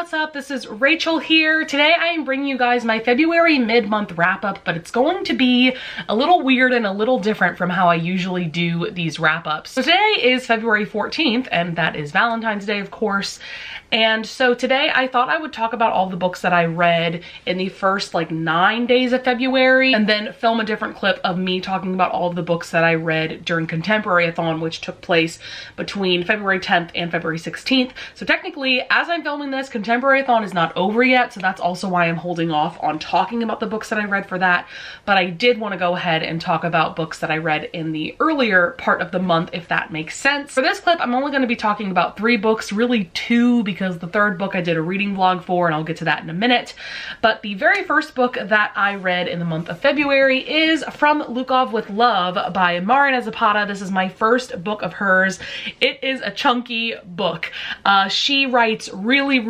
what's up? This is Rachel here. Today I am bringing you guys my February mid-month wrap-up, but it's going to be a little weird and a little different from how I usually do these wrap-ups. So today is February 14th, and that is Valentine's Day, of course. And so today I thought I would talk about all the books that I read in the first like 9 days of February, and then film a different clip of me talking about all of the books that I read during Contemporary-a-thon, which took place between February 10th and February 16th. So technically, as I'm filming this, Contemporary-a-thon is not over yet, so that's also why I'm holding off on talking about the books that I read for that. But I did want to go ahead and talk about books that I read in the earlier part of the month, if that makes sense. For this clip, I'm only going to be talking about 3 books, really 2, because the third book I did a reading vlog for, and I'll get to that in a minute. But the very first book that I read in the month of February is From Lukov with Love by Marina Zapata. This is my first book of hers. It is a chunky book. She writes really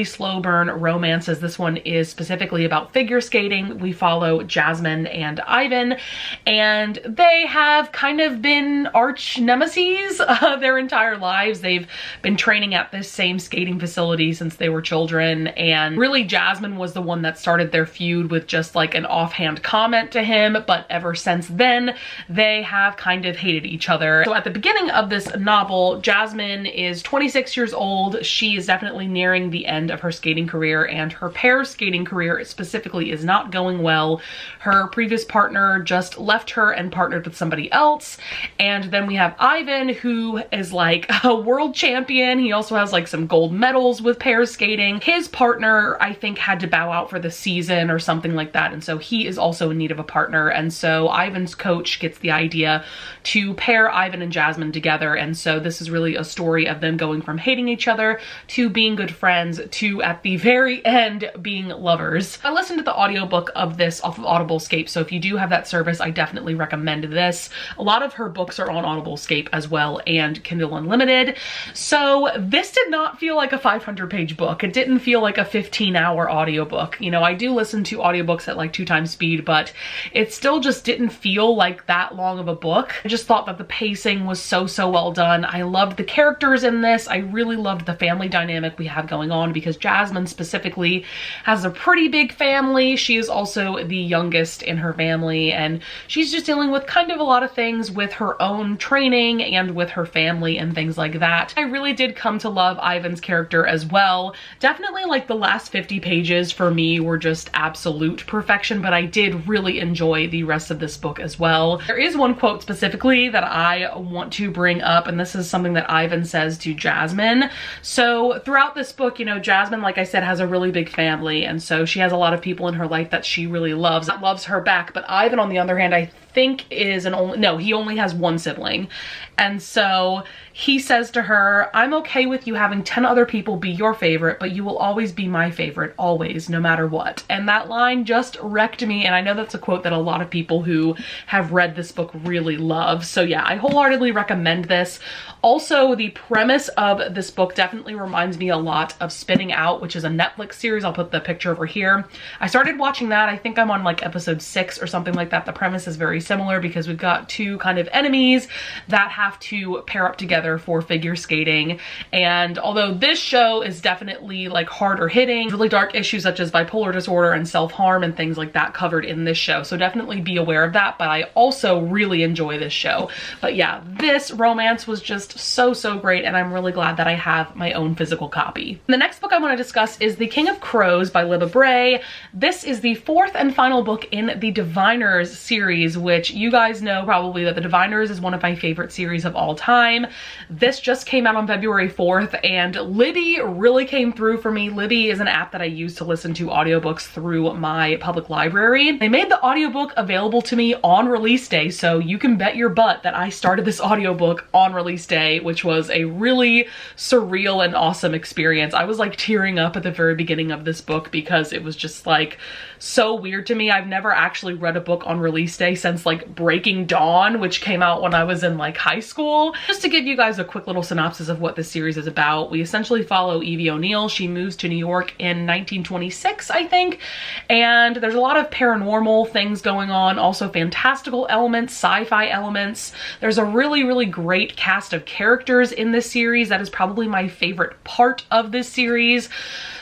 slow burn romances. This one is specifically about figure skating. We follow Jasmine and Ivan, and they have kind of been arch nemesis their entire lives. They've been training at this same skating facility since they were children, and really Jasmine was the one that started their feud with just like an offhand comment to him, but ever since then they have kind of hated each other. So at the beginning of this novel, Jasmine is 26 years old. She is definitely nearing the end of her skating career, and her pair skating career specifically is not going well. Her previous partner just left her and partnered with somebody else. And then we have Ivan, who is like a world champion. He also has like some gold medals with pair skating. His partner, I think, had to bow out for the season or something like that, and so he is also in need of a partner. And so Ivan's coach gets the idea to pair Ivan and Jasmine together, and so this is really a story of them going from hating each other to being good friends to, at the very end, being lovers. I listened to the audiobook of this off of Audiblescape, so if you do have that service, I definitely recommend this. A lot of her books are on Audiblescape as well, and Kindle Unlimited. So this did not feel like a 500-page book. It didn't feel like a 15-hour audiobook. You know, I do listen to audiobooks at like 2 times speed, but it still just didn't feel like that long of a book. I just thought that the pacing was so well done. I loved the characters in this. I really loved the family dynamic we have going on, because Jasmine specifically has a pretty big family. She is also the youngest in her family, and she's just dealing with kind of a lot of things with her own training and with her family and things like that. I really did come to love Ivan's character as well. Definitely like the last 50 pages for me were just absolute perfection, but I did really enjoy the rest of this book as well. There is one quote specifically that I want to bring up, and this is something that Ivan says to Jasmine. So throughout this book, you know, Jasmine, like I said, has a really big family, and so she has a lot of people in her life that she really loves, that loves her back. But Ivan, on the other hand, I think is he only has one sibling. And so he says to her, "I'm okay with you having 10 other people be your favorite, but you will always be my favorite, always, no matter what." And that line just wrecked me, and I know that's a quote that a lot of people who have read this book really love. So yeah, I wholeheartedly recommend this. Also, the premise of this book definitely reminds me a lot of Spinning Out, which is a Netflix series. I'll put the picture over here. I started watching that. I think I'm on like episode 6 or something like that. The premise is very similar, because we've got 2 kind of enemies that have to pair up together for figure skating. And although this show is definitely like harder hitting, really dark issues such as bipolar disorder and self-harm and things like that covered in this show, so definitely be aware of that. But I also really enjoy this show. But yeah, this romance was just so great, and I'm really glad that I have my own physical copy. The next book I want to discuss is The King of Crows by Libba Bray. This is the 4th and final book in the Diviners series, which you guys know probably that the Diviners is one of my favorite series of all time. This just came out on February 4th, and Libby really came through for me. Libby is an app that I use to listen to audiobooks through my public library. They made the audiobook available to me on release day, so you can bet your butt that I started this audiobook on release day, which was a really surreal and awesome experience. I was like tearing up at the very beginning of this book because it was just like so weird to me. I've never actually read a book on release day since like Breaking Dawn, which came out when I was in like high school. Just to give you guys a quick little synopsis of what this series is about, we essentially follow Evie O'Neill. She moves to New York in 1926, I think, and there's a lot of paranormal things going on, also fantastical elements, sci-fi elements. There's a really great cast of characters in this series. That is probably my favorite part of this series.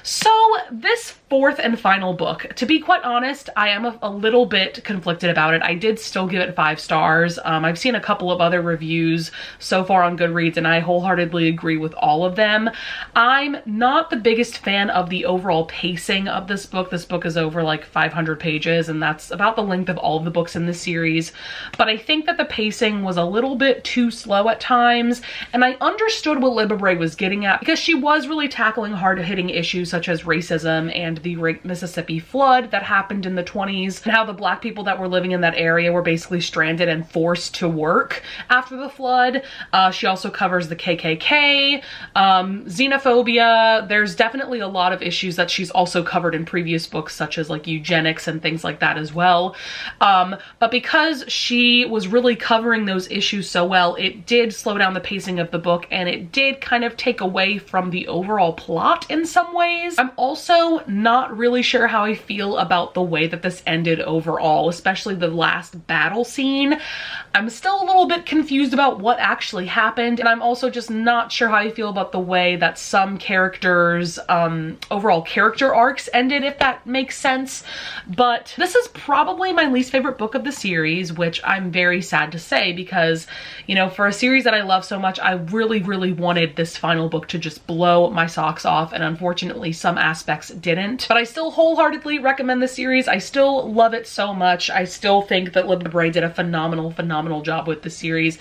So this fourth and final book, to be quite honest, I am a little bit conflicted about it. I did still give it 5 stars. I've seen a couple of other reviews so far on Goodreads and I wholeheartedly agree with all of them. I'm not the biggest fan of the overall pacing of this book. This book is over like 500 pages and that's about the length of all of the books in this series. But I think that the pacing was a little bit too slow at times, and I understood what Libba Bray was getting at because she was really tackling hard-hitting issues such as racism and the Mississippi flood that happened in the 20s, and how the Black people that were living in that area were basically stranded and forced to work after the flood. She also covers the KKK, xenophobia. There's definitely a lot of issues that she's also covered in previous books, such as like eugenics and things like that as well. But because she was really covering those issues so well, it did slow down the pacing of the book and it did kind of take away from the overall plot in some ways. I'm also not really sure how I feel about the way that this ended overall, especially the last battle scene. I'm still a little bit confused about what actually happened, and I'm also just not sure how I feel about the way that some characters' overall character arcs ended, if that makes sense. But this is probably my least favorite book of the series, which I'm very sad to say because, you know, for a series that I love so much, I really, really wanted this final book to just blow my socks off, and unfortunately some aspects didn't. But I still wholeheartedly recommend this series. I still love it so much. I still think that Libba Bray did a phenomenal job with the series.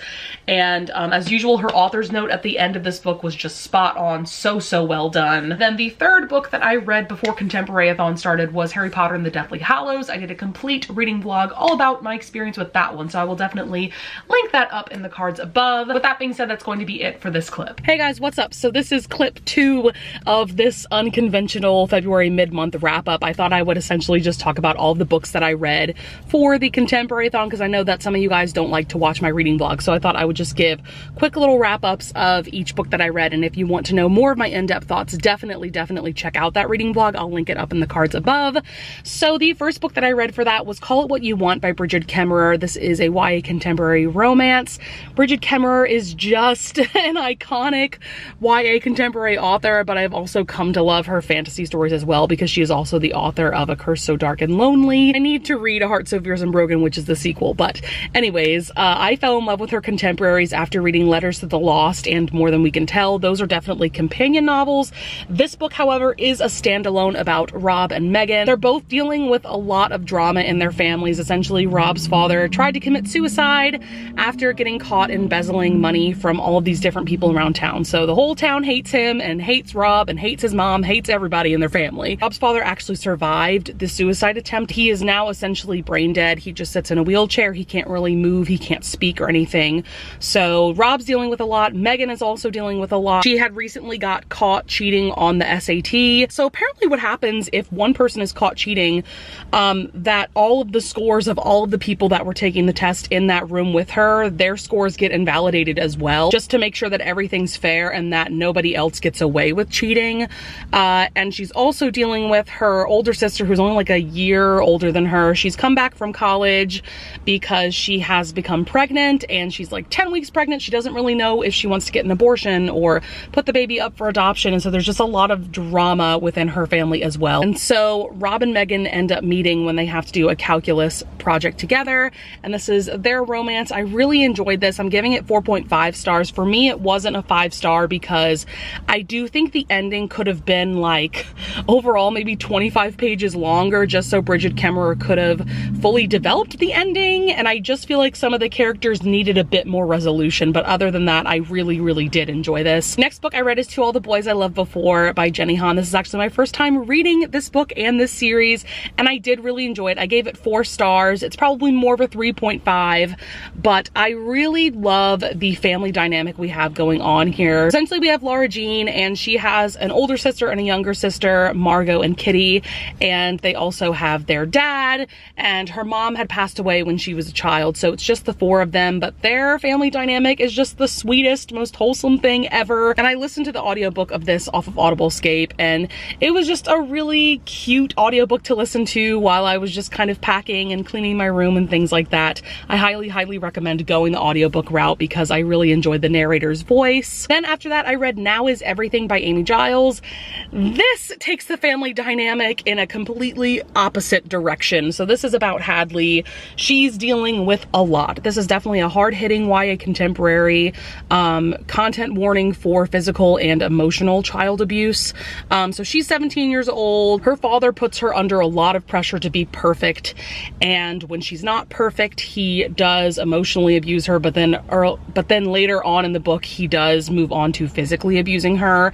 And as usual, her author's note at the end of this book was just spot on. So well done. Then the third book that I read before Contemporary-a-thon started was Harry Potter and the Deathly Hallows. I did a complete reading vlog all about my experience with that one, so I will definitely link that up in the cards above. With that being said, that's going to be it for this clip. Hey guys, what's up? So this is clip 2 of this unconventional February mid-month wrap-up. I thought I would essentially just talk about all of the books that I read for the Contemporary-a-thon because I know that some of you guys don't like to watch my reading vlog, so I thought I would just give quick little wrap-ups of each book that I read. And if you want to know more of my in-depth thoughts, definitely check out that reading vlog. I'll link it up in the cards above. So the first book that I read for that was Call It What You Want by Bridget Kemmerer. This is a YA contemporary romance. Bridget Kemmerer is just an iconic YA contemporary author, but I've also come to love her fantasy stories as well because she is also the author of A Curse So Dark and Lonely. I need to read A Heart So Fierce and Broken, which is the sequel, but anyways, I fell in love with her contemporaries after reading Letters to the Lost and More Than We Can Tell. Those are definitely companion novels. This book, however, is a standalone about Rob and Megan. They're both dealing with a lot of drama in their families. Essentially, Rob's father tried to commit suicide after getting caught embezzling money from all of these different people around town. So the whole town hates him and hates Rob and hates his mom, hates everybody in their family. Rob's father actually survived the suicide attempt. He is now essentially brain dead. He just sits in a wheelchair. He can't really move. He can't speak or anything. So Rob's dealing with a lot. Megan is also dealing with a lot. She had recently got caught cheating on the SAT. So apparently what happens if one person is caught cheating, that all of the scores of all of the people that were taking the test in that room with her, their scores get invalidated as well, just to make sure that everything's fair and that nobody else gets away with cheating. And she's also dealing with her older sister, who's only like a year older than her. She's come back from college because she has become pregnant and she's like 10 weeks pregnant. She doesn't really know if she wants to get an abortion or put the baby up for adoption. And so there's just a lot of drama within her family as well. And so Rob and Megan end up meeting when they have to do a calculus project together. And this is their romance. I really enjoyed this. I'm giving it 4.5 stars. For me, it wasn't a 5-star because I do think the ending could have been like overall maybe 25 pages longer, just so Bridget Kemmerer could have fully developed the ending. And I just feel like some of the characters needed a bit more resolution. But other than that, I really did enjoy this. Next book I read is To All the Boys I Loved Before by Jenny Han. This is actually my first time reading this book and this series, and I did really enjoy it. I gave it 4 stars. It's probably more of a 3.5, but I really love the family dynamic we have going on here. Essentially, we have Laura Jean, and she has an older sister and a younger sister, Margot and Kitty, and they also have their dad, and her mom had passed away when she was a child, so it's just the 4 of them, but their family dynamic is just the sweetest, most wholesome thing ever. And I listened to the audiobook of this off of Audiblescape, and it was just a really cute audiobook to listen to while I was just kind of packing and cleaning cleaning my room and things like that, I highly recommend going the audiobook route because I really enjoyed the narrator's voice. Then after that, I read Now Is Everything by Amy Giles. This takes the family dynamic in a completely opposite direction. So this is about Hadley. She's dealing with a lot. This is definitely a hard-hitting YA contemporary, content warning for physical and emotional child abuse. So she's 17 years old. Her father puts her under a lot of pressure to be perfect, and when she's not perfect, he does emotionally abuse her, but then later on in the book, he does move on to physically abusing her.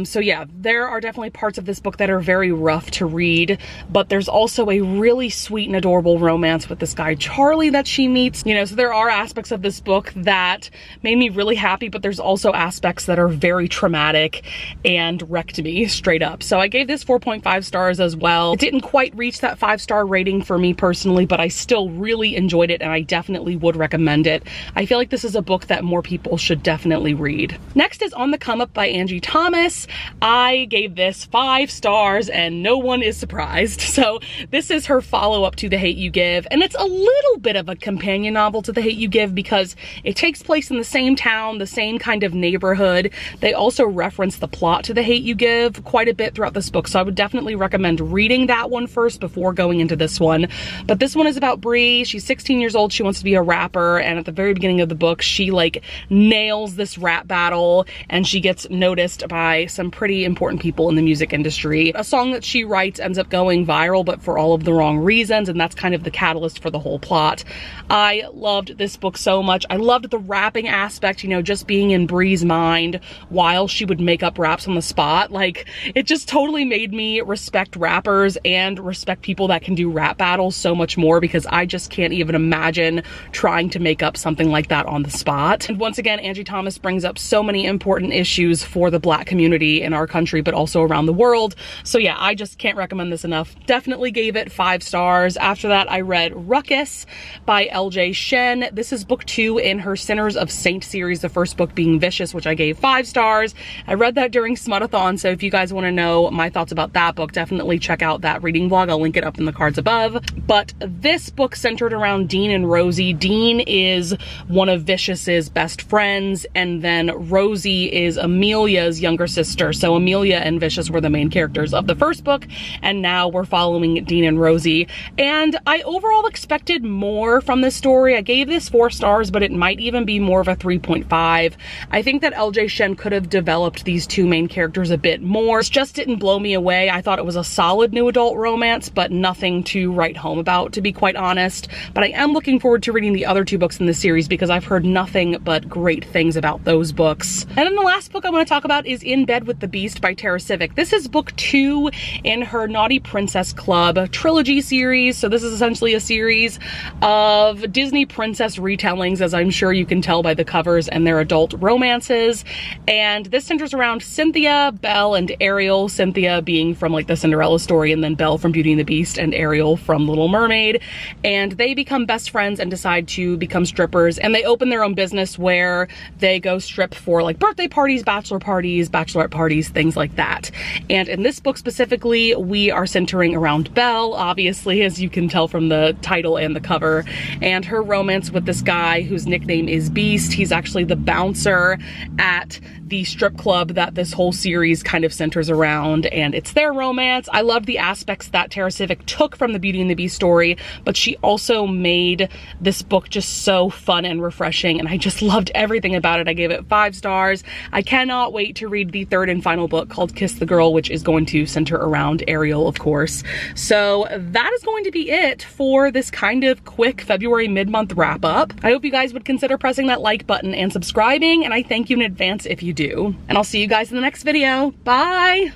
So yeah, there are definitely parts of this book that are very rough to read, but there's also a really sweet and adorable romance with this guy Charlie that she meets. You know, so there are aspects of this book that made me really happy, but there's also aspects that are very traumatic and wrecked me straight up. So I gave this 4.5 stars as well. It didn't quite reach that 5-star rating for me personally, but I still really enjoyed it and I definitely would recommend it. I feel like this is a book that more people should definitely read. Next is On the Come Up by Angie Thomas. I gave this 5 stars and no one is surprised. So this is her follow-up to The Hate U Give, and it's a little bit of a companion novel to The Hate U Give because it takes place in the same town, the same kind of neighborhood. They also reference the plot to The Hate U Give quite a bit throughout this book, so I would definitely recommend reading that one first before going into this one. But this one is about Bree. She's 16 years old. She wants to be a rapper, and at the very beginning of the book, she like nails this rap battle and she gets noticed by some pretty important people in the music industry. A song that she writes ends up going viral, but for all of the wrong reasons, and that's kind of the catalyst for the whole plot. I loved this book so much. I loved the rapping aspect, you know, just being in Bree's mind while she would make up raps on the spot. Like, it just totally made me respect rappers and respect people that can do rap battles so much more, because I just can't even imagine trying to make up something like that on the spot. And once again, Angie Thomas brings up so many important issues for the Black community in our country, but also around the world. So yeah, I just can't recommend this enough. Definitely gave it 5 stars. After that, I read Ruckus by LJ Shen. This is book 2 in her Sinners of Saint series, the first book being Vicious, which I gave 5 stars. I read that during Smut-a-thon, so if you guys want to know my thoughts about that book, definitely check out that reading vlog. I'll link it up in the cards above. But this book centered around Dean and Rosie. Dean is one of Vicious's best friends, and then Rosie is Amelia's younger sister. So Amelia and Vicious were the main characters of the first book, and now we're following Dean and Rosie. And I overall expected more from this story. I gave this 4 stars, but it might even be more of a 3.5. I think that LJ Shen could have developed these 2 main characters a bit more. It just didn't blow me away. I thought it was a solid new adult romance, but nothing to write home about, to be quite honest. But I am looking forward to reading the other 2 books in the series because I've heard nothing but great things about those books. And then the last book I want to talk about is In Bed with the Beast by Tara Civic. This is book 2 in her Naughty Princess Club trilogy series. So this is essentially a series of Disney princess retellings, as I'm sure you can tell by the covers, and their adult romances. And this centers around Cynthia, Belle, and Ariel. Cynthia being from like the Cinderella story, and then Belle from Beauty and the Beast, and Ariel from Little Mermaid. And they become best friends and decide to become strippers, and they open their own business where they go strip for like birthday parties, bachelorette parties, things like that. And in this book specifically, we are centering around Belle, obviously, as you can tell from the title and the cover, and her romance with this guy whose nickname is Beast. He's actually the bouncer at the strip club that this whole series kind of centers around, and it's their romance. I love the aspects that Tara Civic took from the Beauty and the Beast story, but she also made this book just so fun and refreshing, and I just loved everything about it. I gave it 5 stars. I cannot wait to read the 3rd and final book called Kiss the Girl, which is going to center around Ariel, of course. So that is going to be it for this kind of quick February mid-month wrap up. I hope you guys would consider pressing that like button and subscribing, and I thank you in advance if you do. And I'll see you guys in the next video. Bye!